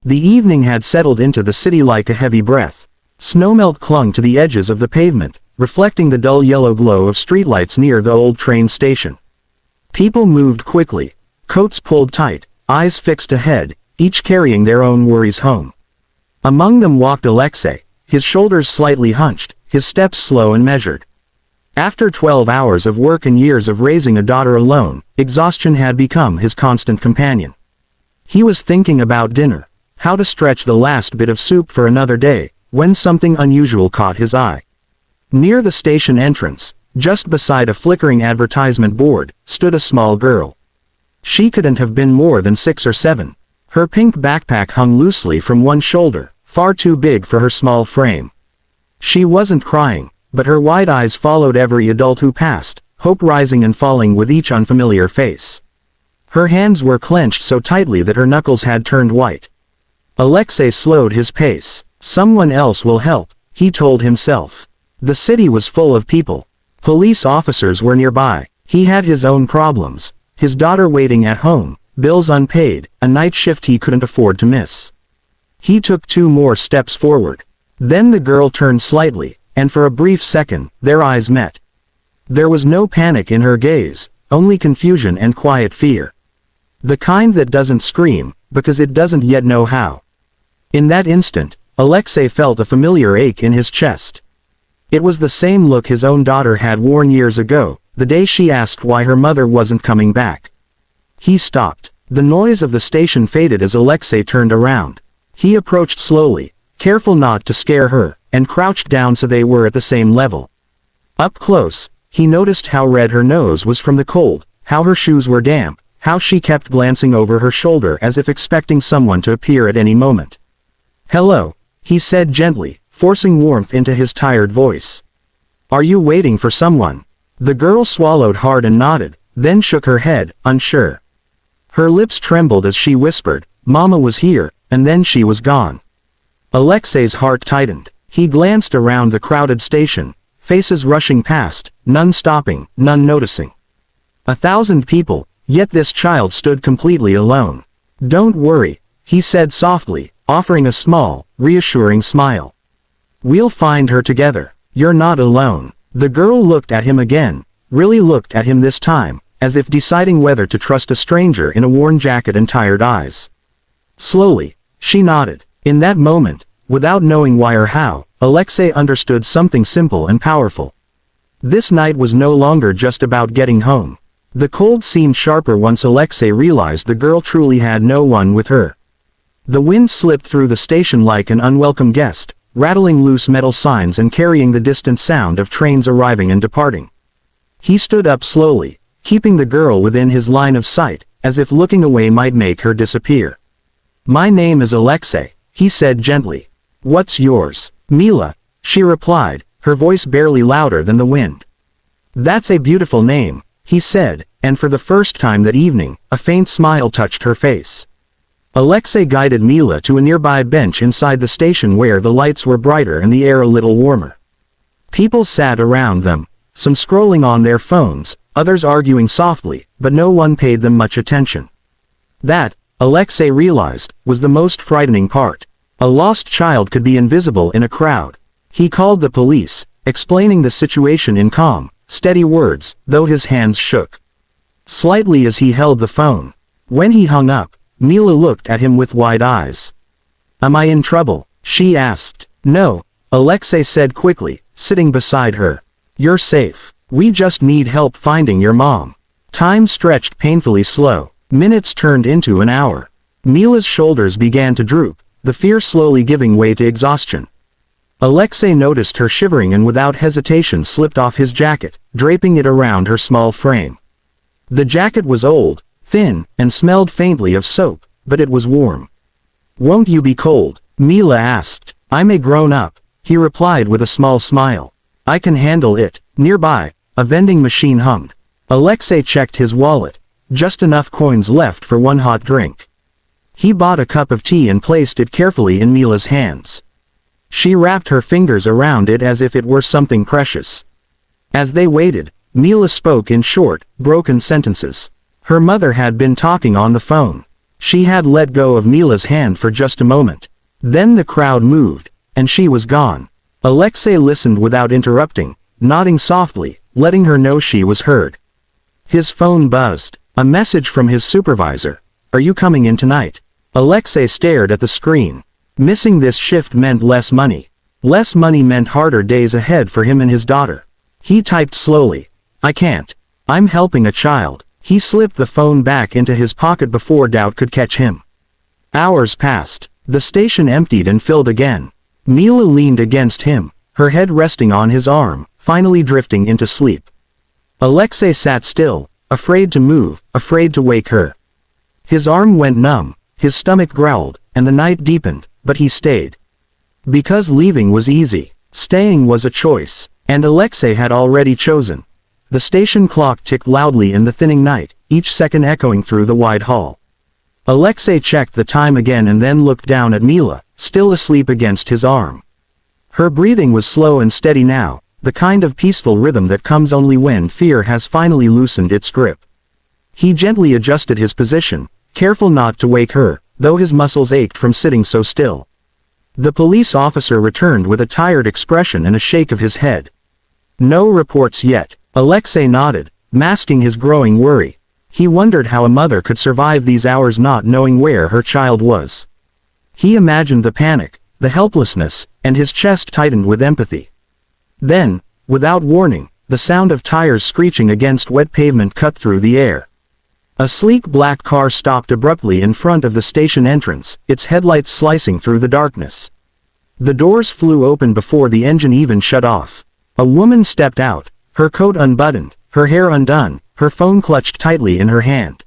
The evening had settled into the city like a heavy breath. Snowmelt clung to the edges of the pavement, reflecting the dull yellow glow of streetlights near the old train station. People moved quickly, coats pulled tight, eyes fixed ahead, each carrying their own worries home. Among them walked Alexei, his shoulders slightly hunched, his steps slow and measured. After 12 hours of work and years of raising a daughter alone, exhaustion had become his constant companion. He was thinking about dinner, how to stretch the last bit of soup for another day, when something unusual caught his eye. Near the station entrance, just beside a flickering advertisement board, stood a small girl. She couldn't have been more than 6 or 7. Her pink backpack hung loosely from one shoulder, far too big for her small frame. She wasn't crying, but her wide eyes followed every adult who passed, hope rising and falling with each unfamiliar face. Her hands were clenched so tightly that her knuckles had turned white. Alexei slowed his pace. Someone else will help, he told himself. The city was full of people. Police officers were nearby. He had his own problems. His daughter waiting at home, bills unpaid, a night shift he couldn't afford to miss. He took 2 more steps forward. Then the girl turned slightly, and for a brief second, their eyes met. There was no panic in her gaze, only confusion and quiet fear. The kind that doesn't scream, because it doesn't yet know how. In that instant, Alexei felt a familiar ache in his chest. It was the same look his own daughter had worn years ago, the day she asked why her mother wasn't coming back. He stopped. The noise of the station faded as Alexei turned around. He approached slowly, careful not to scare her, and crouched down so they were at the same level. Up close, he noticed how red her nose was from the cold, how her shoes were damp, how she kept glancing over her shoulder as if expecting someone to appear at any moment. "Hello," he said gently, forcing warmth into his tired voice. "Are you waiting for someone?" The girl swallowed hard and nodded, then shook her head, unsure. Her lips trembled as she whispered, "Mama was here, and then she was gone." Alexei's heart tightened. He glanced around the crowded station, faces rushing past, none stopping, none noticing. 1,000 people, yet this child stood completely alone. "Don't worry," he said softly, offering a small, reassuring smile. "We'll find her together. You're not alone." The girl looked at him again, really looked at him this time, as if deciding whether to trust a stranger in a worn jacket and tired eyes. Slowly, she nodded. In that moment, without knowing why or how, Alexei understood something simple and powerful. This night was no longer just about getting home. The cold seemed sharper once Alexei realized the girl truly had no one with her. The wind slipped through the station like an unwelcome guest, rattling loose metal signs and carrying the distant sound of trains arriving and departing. He stood up slowly, keeping the girl within his line of sight, as if looking away might make her disappear. "My name is Alexei," he said gently. "What's yours?" "Mila," she replied, her voice barely louder than the wind. "That's a beautiful name," he said, and for the first time that evening, a faint smile touched her face. Alexei guided Mila to a nearby bench inside the station where the lights were brighter and the air a little warmer. People sat around them, some scrolling on their phones, others arguing softly, but no one paid them much attention. That, Alexei realized, was the most frightening part. A lost child could be invisible in a crowd. He called the police, explaining the situation in calm, steady words, though his hands shook slightly as he held the phone. When he hung up, Mila looked at him with wide eyes. "Am I in trouble?" she asked. "No," Alexei said quickly, sitting beside her. "You're safe. We just need help finding your mom." Time stretched painfully slow. Minutes turned into an hour. Mila's shoulders began to droop, the fear slowly giving way to exhaustion. Alexei noticed her shivering and without hesitation slipped off his jacket, draping it around her small frame. The jacket was old, thin, and smelled faintly of soap, but it was warm. "Won't you be cold?" Mila asked. "I'm a grown-up," he replied with a small smile. "I can handle it." Nearby, a vending machine hummed. Alexei checked his wallet. Just enough coins left for one hot drink. He bought a cup of tea and placed it carefully in Mila's hands. She wrapped her fingers around it as if it were something precious. As they waited, Mila spoke in short, broken sentences. Her mother had been talking on the phone. She had let go of Mila's hand for just a moment. Then the crowd moved, and she was gone. Alexei listened without interrupting, nodding softly, letting her know she was heard. His phone buzzed. A message from his supervisor. "Are you coming in tonight?" Alexei stared at the screen. Missing this shift meant less money. Less money meant harder days ahead for him and his daughter. He typed slowly. "I can't. I'm helping a child." He slipped the phone back into his pocket before doubt could catch him. Hours passed. The station emptied and filled again. Mila leaned against him, her head resting on his arm, finally drifting into sleep. Alexei sat still, afraid to move, afraid to wake her. His arm went numb, his stomach growled, and the night deepened, but he stayed. Because leaving was easy, staying was a choice, and Alexei had already chosen. The station clock ticked loudly in the thinning night, each second echoing through the wide hall. Alexei checked the time again and then looked down at Mila, still asleep against his arm. Her breathing was slow and steady now, the kind of peaceful rhythm that comes only when fear has finally loosened its grip. He gently adjusted his position, careful not to wake her, though his muscles ached from sitting so still. The police officer returned with a tired expression and a shake of his head. "No reports yet." Alexei nodded, masking his growing worry. He wondered how a mother could survive these hours not knowing where her child was. He imagined the panic, the helplessness, and his chest tightened with empathy. Then, without warning, the sound of tires screeching against wet pavement cut through the air. A sleek black car stopped abruptly in front of the station entrance, its headlights slicing through the darkness. The doors flew open before the engine even shut off. A woman stepped out, her coat unbuttoned, her hair undone, her phone clutched tightly in her hand.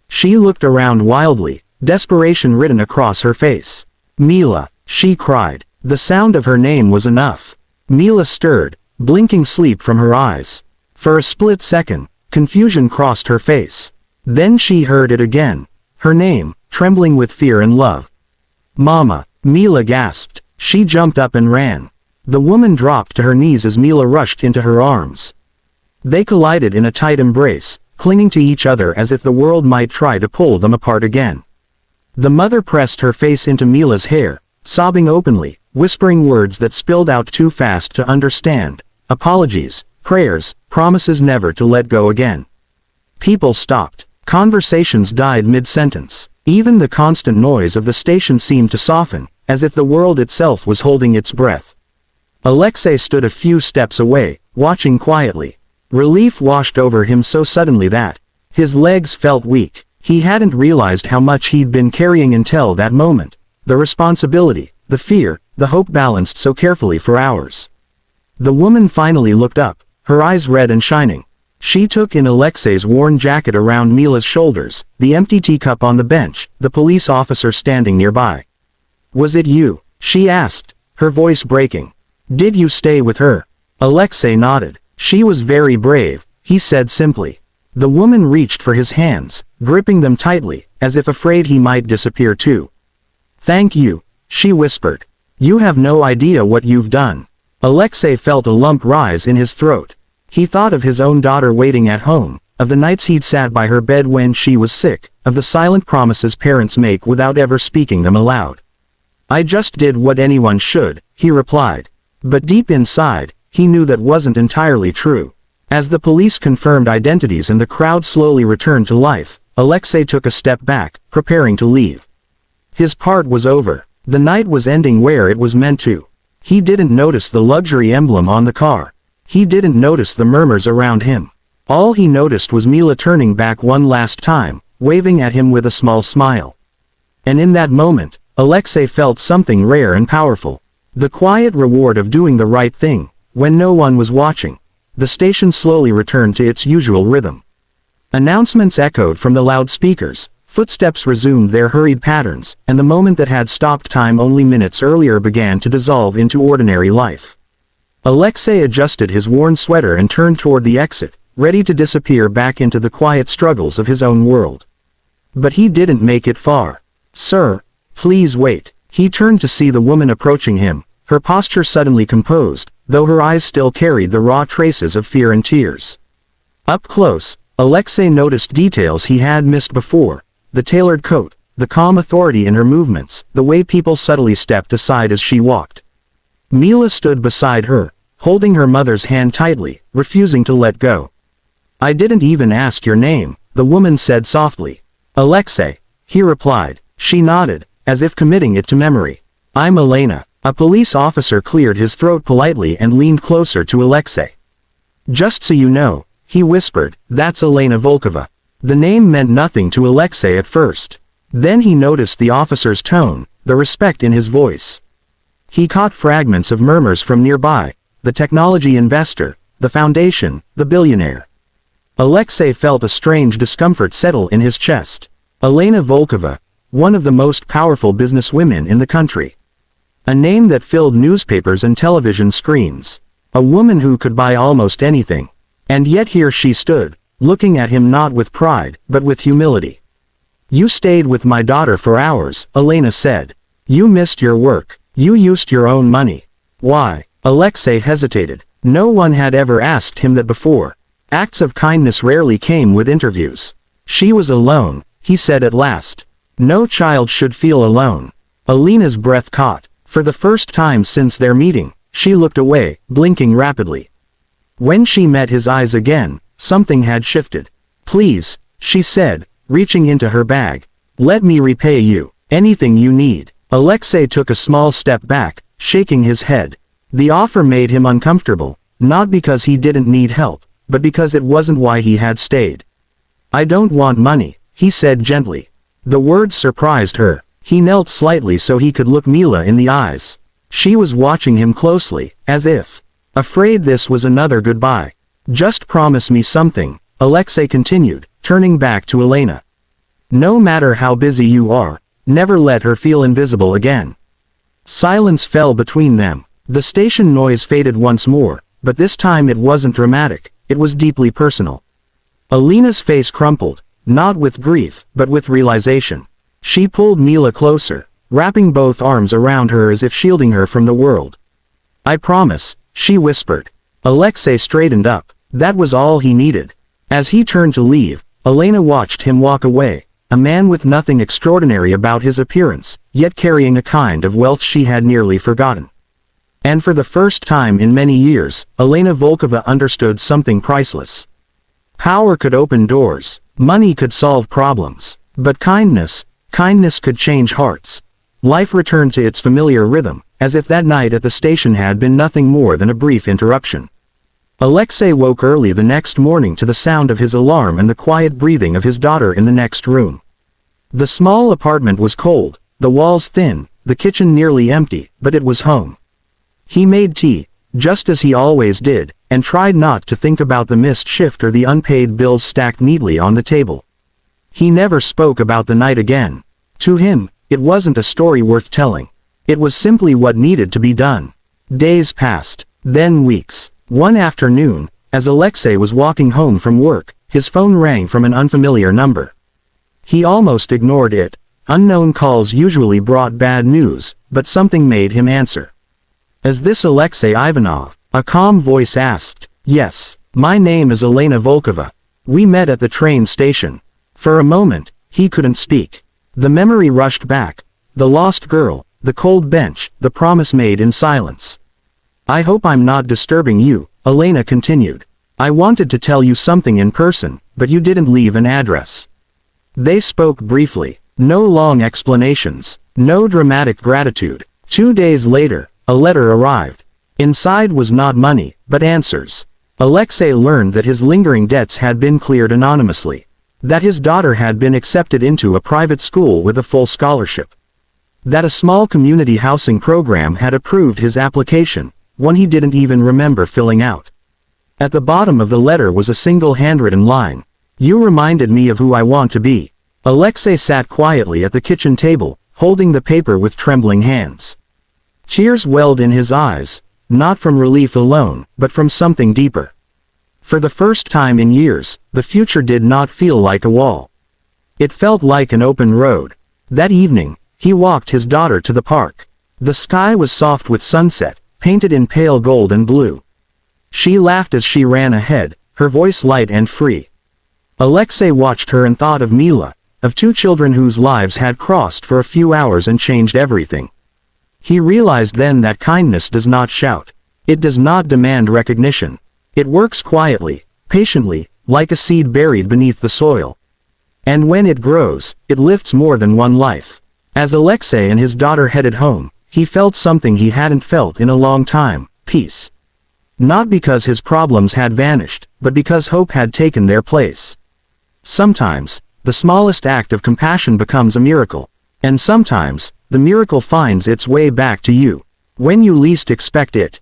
She looked around wildly, desperation written across her face. "Mila," she cried. The sound of her name was enough. Mila stirred, blinking sleep from her eyes. For a split second, confusion crossed her face. Then she heard it again. Her name, trembling with fear and love. "Mama," Mila gasped. She jumped up and ran. The woman dropped to her knees as Mila rushed into her arms. They collided in a tight embrace, clinging to each other as if the world might try to pull them apart again. The mother pressed her face into Mila's hair, sobbing openly, whispering words that spilled out too fast to understand. Apologies, prayers, promises never to let go again. People stopped. Conversations died mid-sentence. Even the constant noise of the station seemed to soften, as if the world itself was holding its breath. Alexei stood a few steps away, watching quietly. Relief washed over him so suddenly that his legs felt weak. He hadn't realized how much he'd been carrying until that moment. The responsibility, the fear, the hope balanced so carefully for hours. The woman finally looked up, her eyes red and shining. She took in Alexei's worn jacket around Mila's shoulders, the empty teacup on the bench, the police officer standing nearby. "Was it you?" she asked, her voice breaking. "Did you stay with her?" Alexei nodded. "She was very brave," he said simply. The woman reached for his hands, gripping them tightly, as if afraid he might disappear too. "Thank you," she whispered. "You have no idea what you've done." Alexei felt a lump rise in his throat. He thought of his own daughter waiting at home, of the nights he'd sat by her bed when she was sick, of the silent promises parents make without ever speaking them aloud. "I just did what anyone should," he replied. But deep inside, he knew that wasn't entirely true. As the police confirmed identities and the crowd slowly returned to life, Alexei took a step back, preparing to leave. His part was over. The night was ending where it was meant to. He didn't notice the luxury emblem on the car. He didn't notice the murmurs around him. All he noticed was Mila turning back one last time, waving at him with a small smile. And in that moment, Alexei felt something rare and powerful. The quiet reward of doing the right thing, when no one was watching. The station slowly returned to its usual rhythm. Announcements echoed from the loudspeakers, footsteps resumed their hurried patterns, and the moment that had stopped time only minutes earlier began to dissolve into ordinary life. Alexei adjusted his worn sweater and turned toward the exit, ready to disappear back into the quiet struggles of his own world. But he didn't make it far. "Sir, please wait." He turned to see the woman approaching him, her posture suddenly composed, though her eyes still carried the raw traces of fear and tears. Up close, Alexei noticed details he had missed before: the tailored coat, the calm authority in her movements, the way people subtly stepped aside as she walked. Mila stood beside her, holding her mother's hand tightly, refusing to let go. "I didn't even ask your name," the woman said softly. "Alexei," he replied. She nodded, as if committing it to memory. "I'm Elena." A police officer cleared his throat politely and leaned closer to Alexei. "Just so you know," he whispered, "that's Elena Volkova." The name meant nothing to Alexei at first. Then he noticed the officer's tone, the respect in his voice. He caught fragments of murmurs from nearby: the technology investor, the foundation, the billionaire. Alexei felt a strange discomfort settle in his chest. Elena Volkova, one of the most powerful businesswomen in the country. A name that filled newspapers and television screens. A woman who could buy almost anything. And yet here she stood, looking at him not with pride, but with humility. "You stayed with my daughter for hours," Elena said. "You missed your work. You used your own money." "Why?" Alexei hesitated. No one had ever asked him that before. Acts of kindness rarely came with interviews. "She was alone," he said at last. "No child should feel alone." Elena's breath caught. For the first time since their meeting, she looked away, blinking rapidly. When she met his eyes again, something had shifted. "Please," she said, reaching into her bag. "Let me repay you. Anything you need." Alexei took a small step back, shaking his head. The offer made him uncomfortable, not because he didn't need help, but because it wasn't why he had stayed. "I don't want money," he said gently. The words surprised her. He knelt slightly so he could look Mila in the eyes. She was watching him closely, as if afraid this was another goodbye. "Just promise me something," Alexei continued, turning back to Elena. "No matter how busy you are, never let her feel invisible again." Silence fell between them. The station noise faded once more, but this time it wasn't dramatic, it was deeply personal. Elena's face crumpled, not with grief, but with realization. She pulled Mila closer, wrapping both arms around her as if shielding her from the world. "I promise," she whispered. Alexei straightened up. That was all he needed. As he turned to leave, Elena watched him walk away, a man with nothing extraordinary about his appearance, yet carrying a kind of wealth she had nearly forgotten. And for the first time in many years, Elena Volkova understood something priceless. Power could open doors, money could solve problems, but kindness could change hearts. Life returned to its familiar rhythm, as if that night at the station had been nothing more than a brief interruption. Alexei woke early the next morning to the sound of his alarm and the quiet breathing of his daughter in the next room. The small apartment was cold, the walls thin, the kitchen nearly empty, but it was home. He made tea, just as he always did, and tried not to think about the missed shift or the unpaid bills stacked neatly on the table. He never spoke about the night again. To him, it wasn't a story worth telling. It was simply what needed to be done. Days passed, then weeks. One afternoon, as Alexei was walking home from work, his phone rang from an unfamiliar number. He almost ignored it. Unknown calls usually brought bad news, but something made him answer. "Is this Alexei Ivanov?" a calm voice asked. "Yes, my name is Elena Volkova. We met at the train station." For a moment, he couldn't speak. The memory rushed back. The lost girl, the cold bench, the promise made in silence. "I hope I'm not disturbing you," Elena continued. "I wanted to tell you something in person, but you didn't leave an address." They spoke briefly. No long explanations. No dramatic gratitude. 2 days later, a letter arrived. Inside was not money, but answers. Alexei learned that his lingering debts had been cleared anonymously. That his daughter had been accepted into a private school with a full scholarship. That a small community housing program had approved his application, one he didn't even remember filling out. At the bottom of the letter was a single handwritten line. "You reminded me of who I want to be." Alexei sat quietly at the kitchen table, holding the paper with trembling hands. Tears welled in his eyes, not from relief alone, but from something deeper. For the first time in years, the future did not feel like a wall. It felt like an open road. That evening, he walked his daughter to the park. The sky was soft with sunset, painted in pale gold and blue. She laughed as she ran ahead, her voice light and free. Alexei watched her and thought of Mila, of two children whose lives had crossed for a few hours and changed everything. He realized then that kindness does not shout. It does not demand recognition. It works quietly, patiently, like a seed buried beneath the soil. And when it grows, it lifts more than one life. As Alexei and his daughter headed home, he felt something he hadn't felt in a long time: peace. Not because his problems had vanished, but because hope had taken their place. Sometimes, the smallest act of compassion becomes a miracle. And sometimes, the miracle finds its way back to you. When you least expect it,